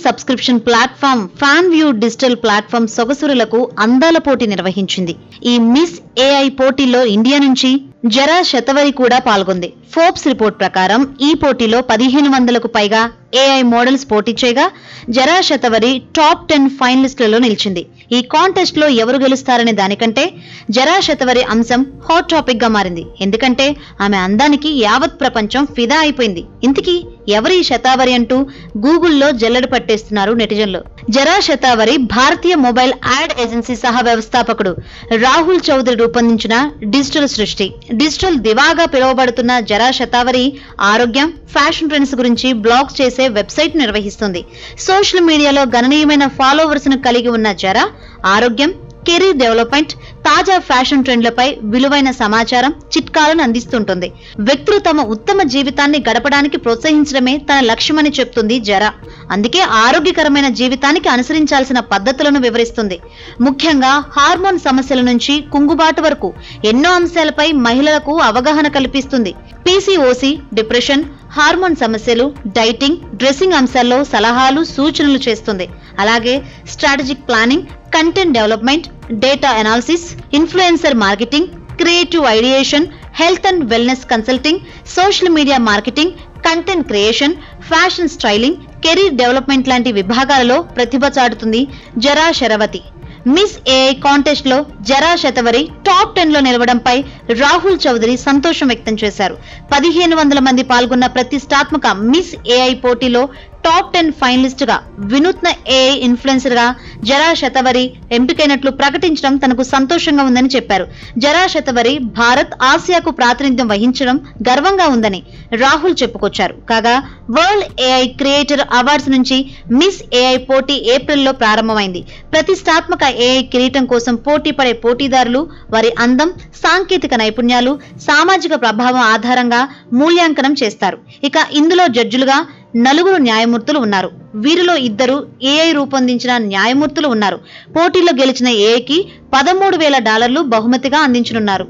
Subscription platform fan view digital platform సొగసురులకు అందాల పోటీ నిర్వహించింది. ఈ మిస్ ఏఐ పోటీలో ఇండియా నుంచి జరా శతవరి కూడా పాల్గొంది. ఫోర్బ్స్ రిపోర్ట్ ప్రకారం ఈ పోటీలో 1500కు పైగా ఏఐ మోడల్స్ పోటీ చేయగా జరా శతవరి టాప్ 10 ఫైనలిస్టులలో నిలిచింది. ఈ కాంటెస్ట్ లో ఎవరు గెలుస్తారనే దానికంటే జరా శతవరి అంశం హాట్ టాపిక్ గా మారింది. ఎందుకంటే ఆమె అందానికి యావత్ ప్రపంచం ఫిదా అయిపోయింది. ఇంతకీ ఎవరి శతావరి అంటూ గూగుల్లో జల్లెడ పట్టేస్తున్నారు నెటిజన్లు. జరా శతావరి భారతీయ మొబైల్ యాడ్ ఏజెన్సీ సహ వ్యవస్థాపకుడు రాహుల్ చౌదరి రూపొందించిన డిజిటల్ సృష్టి. డిజిటల్ దివాగా పిలువబడుతున్న జరా శతావరి ఆరోగ్యం, ఫ్యాషన్ ట్రెండ్స్ గురించి బ్లాగ్స్ చేసే వెబ్సైట్ నిర్వహిస్తుంది. సోషల్ మీడియాలో గణనీయమైన ఫాలోవర్స్ ను కలిగి ఉన్న జరా ఆరోగ్యం, కెరీర్ డెవలప్మెంట్, తాజా ఫ్యాషన్ ట్రెండ్లపై విలువైన సమాచారం, చిట్కాలను అందిస్తుంటుంది. వ్యక్తులు తమ ఉత్తమ జీవితాన్ని గడపడానికి ప్రోత్సహించడమే తన లక్ష్యమని చెప్తుంది జరా. అందుకే ఆరోగ్యకరమైన జీవితానికి అనుసరించాల్సిన పద్ధతులను వివరిస్తుంది. ముఖ్యంగా హార్మోన్ సమస్యల నుంచి కుంగుబాటు వరకు ఎన్నో అంశాలపై మహిళలకు అవగాహన కల్పిస్తుంది. పీసీఓసీ, డిప్రెషన్, హార్మోన్ సమస్యలు, డైటింగ్, డ్రెస్సింగ్ అంశాల్లో సలహాలు, సూచనలు చేస్తుంది. అలాగే strategic planning, content development, data analysis, influencer marketing, creative ideation, health and wellness consulting, social media marketing, content creation, fashion styling, career development లాంటి విభాగాలలో ప్రతిభ చాటుతుంది జరా శరవతి. మిస్ ఏఐ కాంటెస్ట్ లో జరా శతవరి టాప్ 10 లో నిలవడంపై రాహుల్ చౌదరి సంతోషం వ్యక్తం చేశారు. 1500 మంది పాల్గొన్న ప్రతిష్టాత్మక మిస్ ఏఐ పోటీలో టాప్ 10 ఫైనలిస్ట్ గా వినూత్న ఏఐ ఇన్ఫ్లుయెన్సర్ గా జరా శతవరి ఎంపికైనట్లు ప్రకటించడం తనకు సంతోషంగా ఉందని చెప్పారు. జరా శతవరి భారత్, ఆసియాకు ప్రాతినిధ్యం వహించడం గర్వంగా ఉందని రాహుల్ చెప్పుకొచ్చారు. కాగా వరల్డ్ ఏఐ క్రియేటర్ అవార్డ్స్ నుంచి మిస్ ఏఐ పోటీ ఏప్రిల్లో ప్రారంభమైంది. ప్రతిష్టాత్మక ఏఐ కిరీటం కోసం పోటీ పడే పోటీదారులు వారి అందం, సాంకేతిక నైపుణ్యాలు, సామాజిక ప్రభావం ఆధారంగా మూల్యాంకనం చేస్తారు. ఇక ఇందులో జడ్జిలుగా 4 న్యాయమూర్తులు ఉన్నారు. వీరిలో 2 ఏఐ రూపొందించిన న్యాయమూర్తులు ఉన్నారు. పోటీలో గెలిచిన ఏఐకి $13,000 బహుమతిగా అందించనున్నారు.